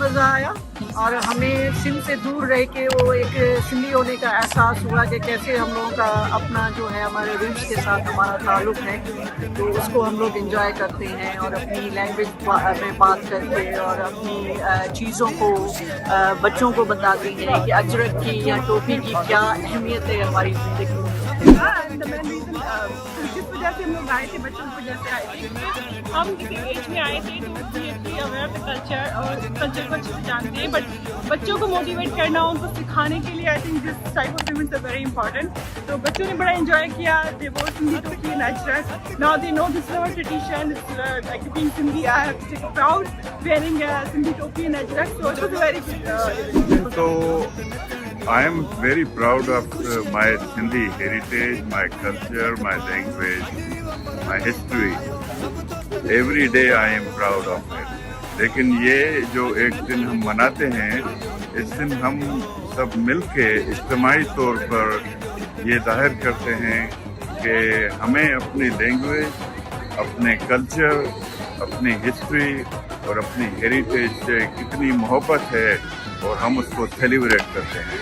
मज़ा आया और हमें सिंध से दूर रह के वो एक सिंधी होने का एहसास हुआ कि कैसे हम लोगों का अपना जो है हमारे रूट्स के साथ हमारा ताल्लुक़ है, तो उसको हम लोग इंजॉय करते हैं और अपनी लैंग्वेज में बात करके और अपनी चीज़ों को बच्चों को बताते हैं कि अजरक की या टोपी की क्या अहमियत है हमारी ज़िंदगी में। जिस वजह से हम लोग आए थे, बच्चों की वजह से आए थे, हम किसी एज में आए थे तो we aware of the culture और कल्चर को अच्छे से जानते हैं, बट बच्चों को मोटिवेट करना, उनको सिखाने के लिए I think this type of events are very important. तो बच्चों ने बड़ा एंजॉय किया, दे wore Sindhi topi and Ajrak, now they know this is our tradition, it's like being Sindhi, I have to take proud wearing Sindhi topi and Ajrak, so it was a very good. So I am very proud of my Sindhi heritage, my culture, my language, my history. Every day I am proud of it. लेकिन ये जो एक दिन हम मनाते हैं, इस दिन हम सब मिलके इज्तिमाई तौर पर ये जाहिर करते हैं कि हमें अपनी लैंग्वेज, अपने कल्चर, अपनी हिस्ट्री और अपनी हेरिटेज से कितनी मोहब्बत है और हम उसको सेलिब्रेट करते हैं।